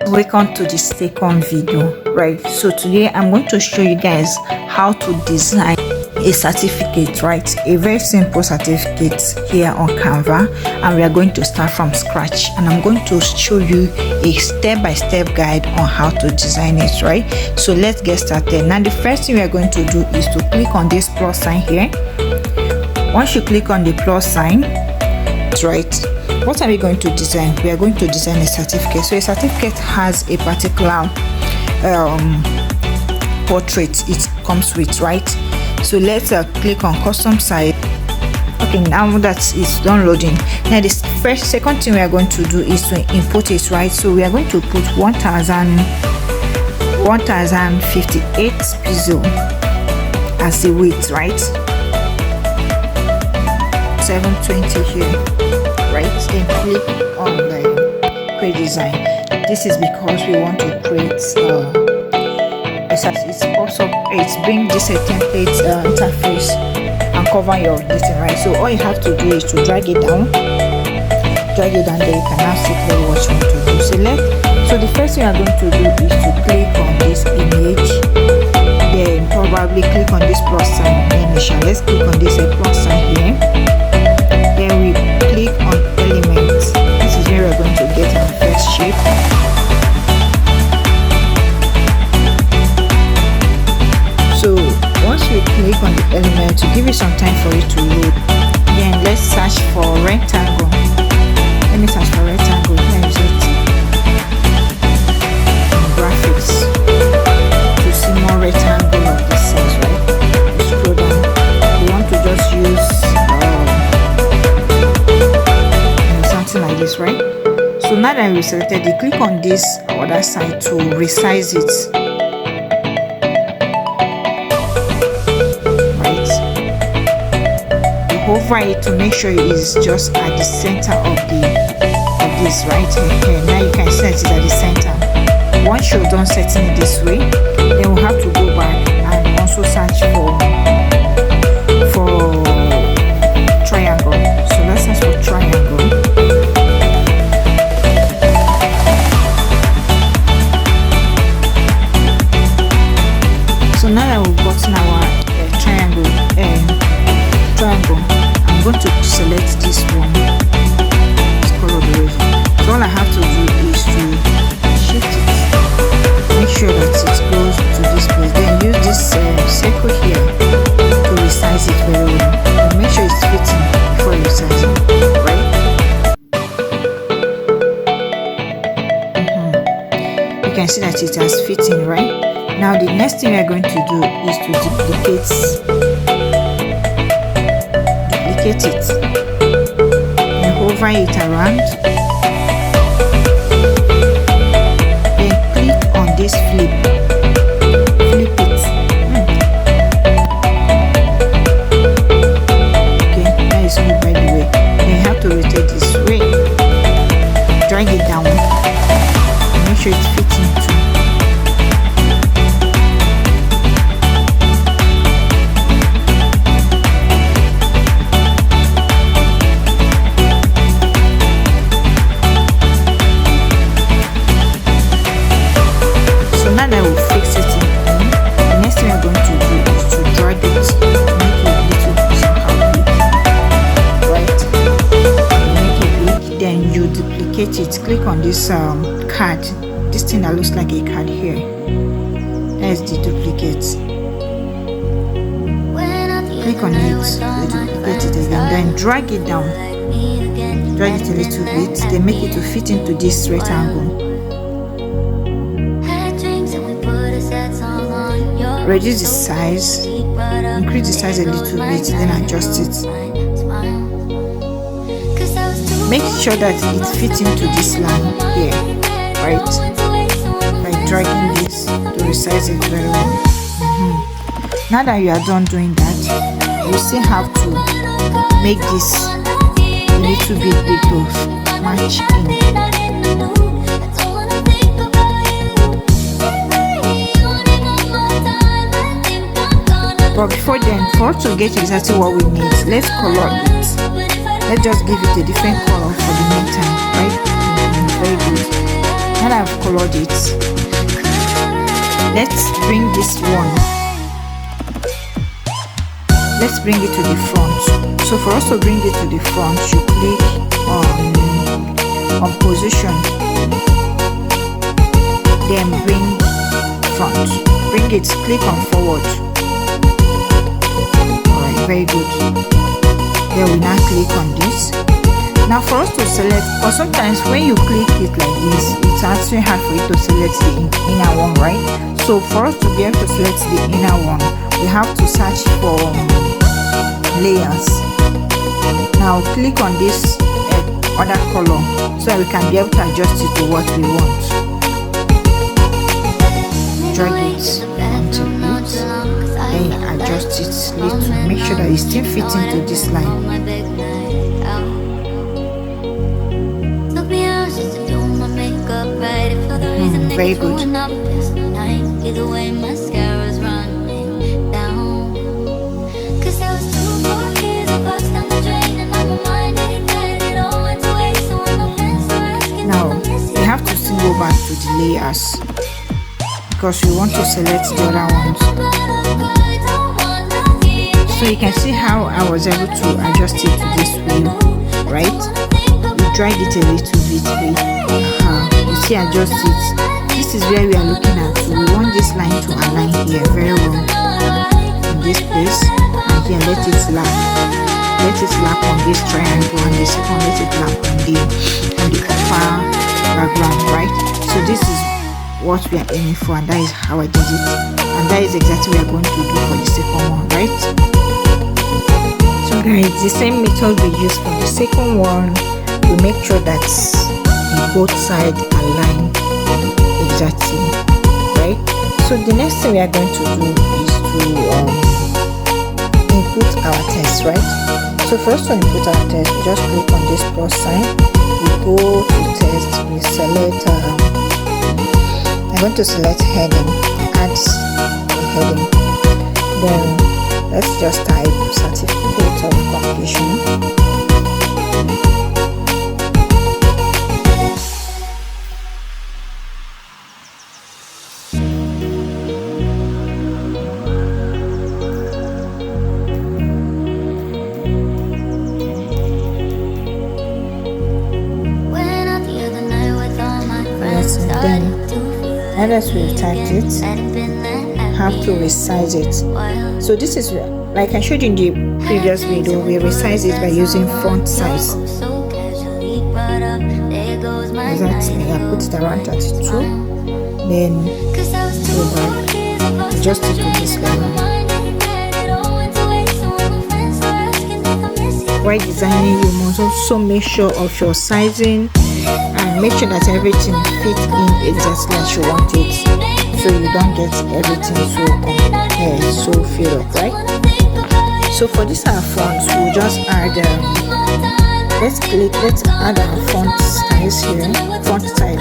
Welcome to the second video. Right, so today I'm going to show you guys how to design a certificate, right? A very simple certificate here on Canva, and we are going to start from scratch, and I'm going to show you a step-by-step guide on how to design it, right? So let's get started. Now the first thing we are going to do is to click on this plus sign here. Once you click on the plus sign, right, what are we going to design? We are going to design a certificate. So a certificate has a particular portrait it comes with, right? So let's click on custom site. Okay, now that it's downloading, now the second thing we are going to do is to input it, right? So we are going to put 1058 pixel as the width, right? 720 here, right? Then click on the create design. This is because we want to create it brings this template interface and cover your detail, right? So all you have to do is to drag it down. There you can now see clearly what you want to do. So the first thing you are going to do is to click on this image, then probably click on this plus sign initial. Let's click on this plus sign here. Then we click on elements. This is where we're going to get our first shape. So once we click on the element, to give it some time for it to load, then let's search for rectangle. Let me search for rectangle. Here is it. Graphics to see more rectangle of this size, right? We scroll down. We want to just use something like this, right? So now that we selected it, click on this other side to resize it. Hover it to make sure it is just at the center of this right here. Now you can set it at the center. Once you're done setting it this way, then we'll have to go back and also search for triangle. So let's search for triangle. So now that we've gotten our triangle, I'm going to select this one. It's color already. So all I have to do is to shift it, make sure that it goes to this place, then use this circle here to resize it very well, and make sure it's fitting before you resize it, right? You can see that it has fitting, right? Now the next thing we are going to do is to duplicate it and hover it around, then click on this flip it. Okay, that is good, by the way. Then you have to rotate this way, drag it down and make sure it's fitting too. Now that we'll fix it in, the next thing we're going to do is to drag it to make it a little somehow big, right? Make it big, then you duplicate it. Click on this card, this thing that looks like a card here. That is the duplicate. Click on it, duplicate it again, then drag it down. Drag it a little bit, then make it to fit into this rectangle. Reduce the size, increase the size a little bit, then adjust it. Make sure that it fits into this line here, right? By dragging this to resize it very well. Now that you are done doing that, you still have to make this a little bit big to match in. But before then, for us to get exactly what we need, let's color it. Let's just give it a different color for the meantime, right? Very good. Now that I've colored it. Let's bring this one. Let's bring it to the front. So for us to bring it to the front, you click on position, then bring front. Bring it, click on forward. Alright, very good. Then we now click on this. Now for us to select, or sometimes when you click it like this, it's actually hard for you to select the inner one, right? So for us to be able to select the inner one, we have to search for layers. Now click on this other color so that we can be able to adjust it to what we want. Drag it onto it, then adjust it little. Make sure that it still fits into this line. Very good. Now we have to still go back to the layers because we want to select the other ones. So you can see how I was able to adjust it to this wheel, right? We drag it a little bit. You see, adjust it. This is where we are looking at. So we want this line to align here very well in this place, and here let it lap. Let it lap on this triangle, and the second let it lap on the upper background, right? So this is what we are aiming for, and that is how I did it, and that is exactly what we are going to do for the second one, right? So guys, the same method we use for the second one. We make sure that both sides align exactly, right? So the next thing we are going to do is to input our text, right? So for us to input our text, we just click on this plus sign, we go to text, we select I'm going to select heading, add a heading, then let's just type certificate of completion. Now that we've typed it, have to resize it. So this is like I showed you in the previous video, we resize it by using font size. Exactly, I put it around 32, then go back, adjust it to this level. While designing, you must also make sure of your sizing and make sure that everything fits in exactly as you want it, so you don't get everything so filled up, right? So for this our fonts, we'll just add let's add our font styles here, font style.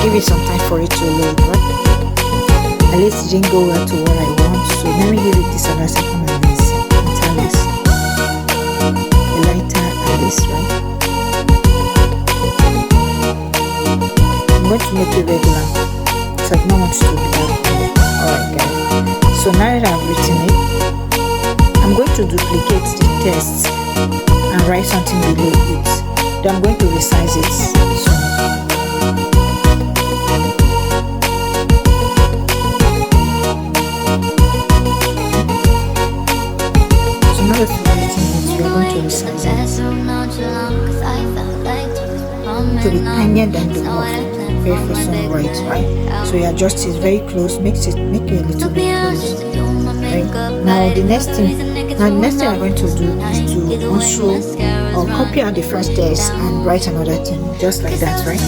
Give it some time for it to load, right? At least it didn't go well to what I want, so let me give it this other second and this italics, a lighter alice, right? I'm going to make it regular, so I don't want it to be that. Alright guys, so now that I've written it, I'm going to duplicate the text and write something below it. Then I'm going to resize it. To be tinier than the very first one, right? So you adjust it very close, make it a little bit close. Right? Now the next thing I'm going to do is to also copy out the first text and write another thing, just like that, right?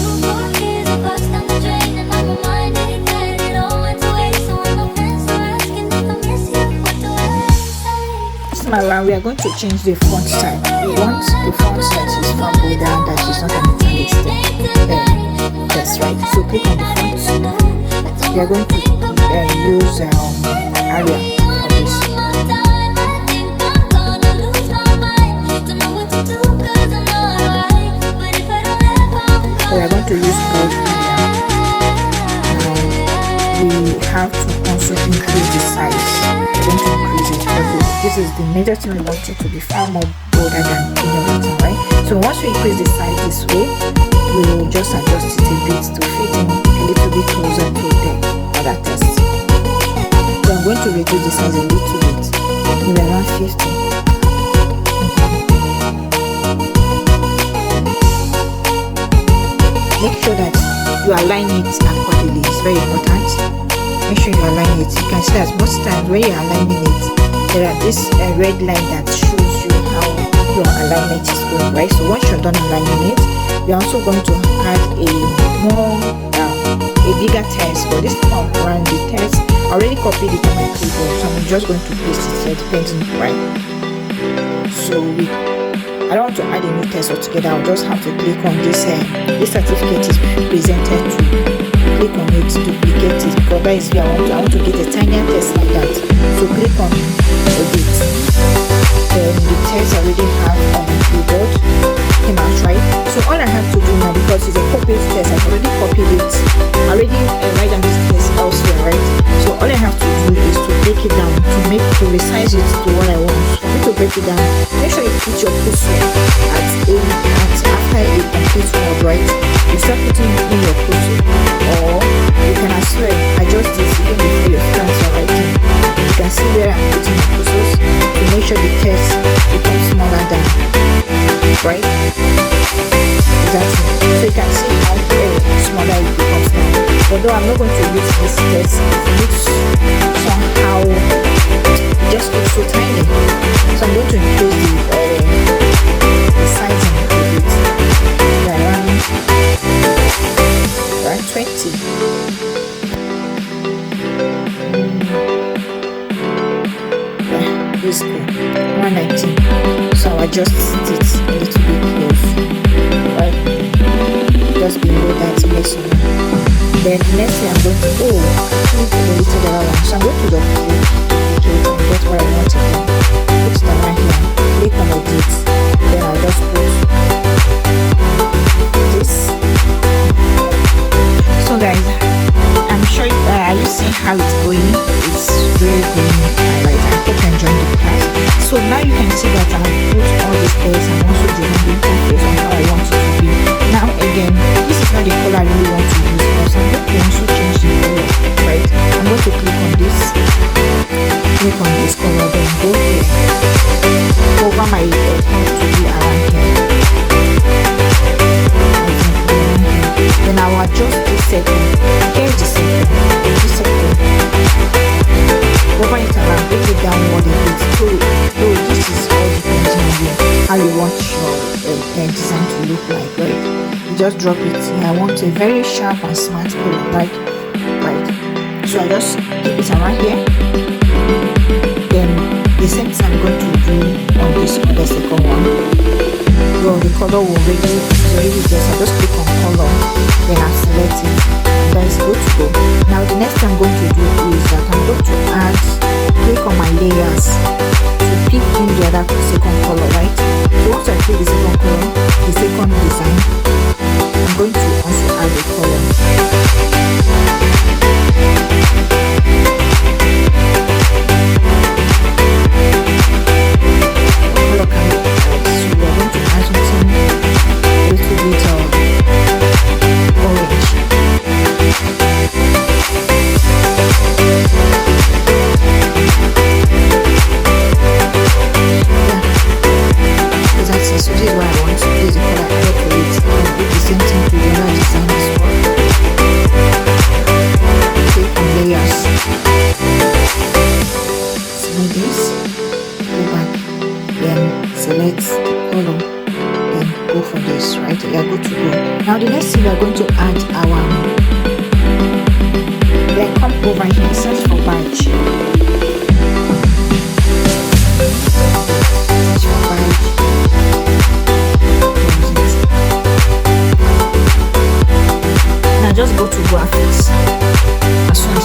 Around, we are going to change the font style. We want the font size is from bold and that is not an italic style. That's right. So click on the we are going to use area for this. So we are going to use bold area. We have to also increase the size. We're going to increase it because this is the major thing we want it to be far more bolder than innovating, right? So once we increase the size this way, we will just adjust it a bit to fit in a little bit closer to the other test. So I'm going to reduce the size a little bit, maybe around 50. Make sure that you align it accordingly. It's very important. Make sure you align it. You can see that most times when you're aligning it, there are this red line that shows you how your alignment is going, right? So once you're done aligning it, you're also going to add a bigger test. But this time around, the test I already copied it on my keyboard, so I'm just going to paste it here, depending, right? So I don't want to add a new test altogether. I'll just have to click on this. This certificate is presented to click on it, duplicate it, because that is where I want to get a tinier test like that. So click on edit. Then the test I already have on my keyboard came out, right? So all I have to do now, because it's a copied test, I've already copied it. I already write down this test elsewhere, right? So all I have to do is to break it down to resize it to what I want. For me to break it down, make sure you put your cursor at after a complete word, right? You start putting in your cursor, or you can as well adjust this even before you start your writing. You can see where I'm putting my cursors to make sure the text becomes smaller than, right? Exactly. So you can see how smaller it becomes now. Although I'm not going to use this test, it looks somehow, it just looks so tiny. So I'm going to increase the size a bit, around 20. Yeah, this is cool. 119. So I'll adjust it a little bit close, right? Just below that measurement. Then next thing I'm going to actually delete the other one. So I'm going to duplicate and get what I want again. Put it around here. Click on edit. Then I'll just put this. So guys, I'm sure you see how it's going. It's really going alright. I hope you enjoyed the class. So now you can see that I've put all these tests and also designed the interface on how I want it to be. Now again, this is not the color I really want to use, because I'm going to also change the color, right? I'm going to click on this color, then go here, over my font to be around here. Then I'll adjust this setting. Here's the setting. This setting. Over it around, bring it down more than it. So this is all depending on you, how you want your design to look like, right? You just drop it. I want a very sharp and smart color, right? So I just keep it around here. Then the same thing I'm going to do on this other second one. Well, the color will already there, so I just click on color, then I select it, and that is good to go. Now the next thing I'm going to do is that I'm going to click on my layers to pick in the other second color, right? So once I pick the second color, the second design, I'm going to also add a color. Now the next thing we are going to add then come over here, search for badge. Search for badge. Now just go to graphics. As soon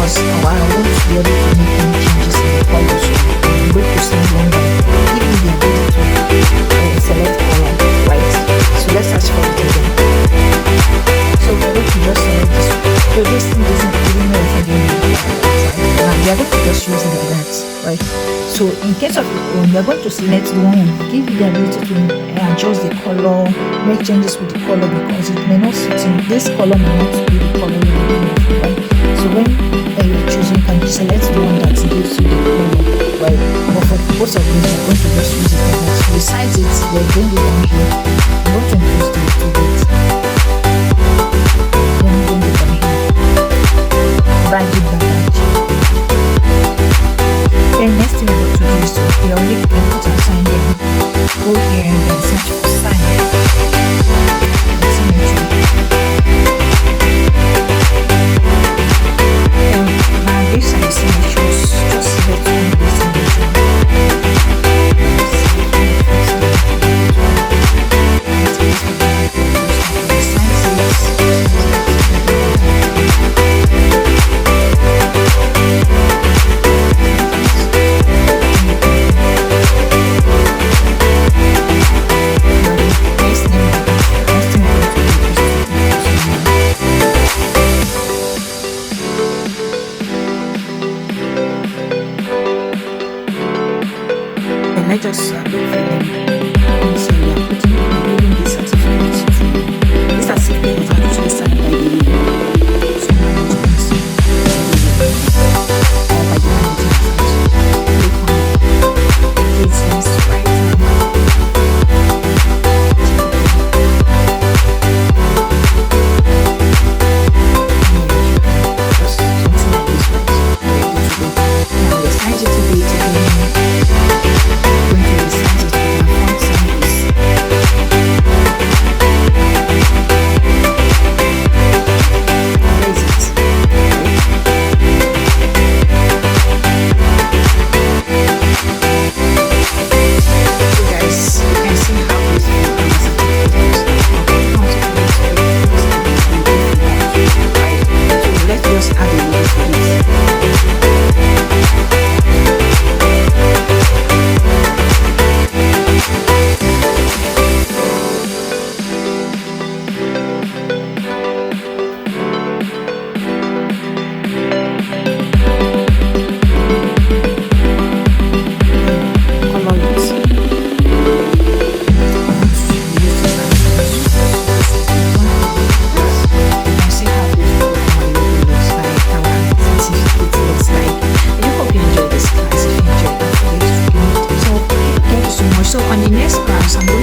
because I want to be able to make any changes in the color. So I'm going to send one by give me the ability to select color, right? So let's search for it again. So we're going to just select this. So this thing doesn't really know if I'm doing it right. Now we are going to just use it like that, right? So in case of we are going to select the one give you the ability to adjust the color, make changes with the color, because it may not fit in this color, may not be the color you're looking at, right? So when you're choosing, you can select the one that gives you the color, right? But for both of these, you're going to just use it like that. So besides it, they bring it down here. I'm going to increase the bit. Then bring it down here. Bring it back down here. Then next thing we're going to do is to we already put our sign there. Go here and then search for sign. Symmetry. Now this are the symmetries. Just select one of the symmetry. Let us look for them and say we are giving this certificate to this certificate is actually signed by the management or by the management. Click on it is right now. Just something like this, right? Now we assign it to be so on the next class I'm going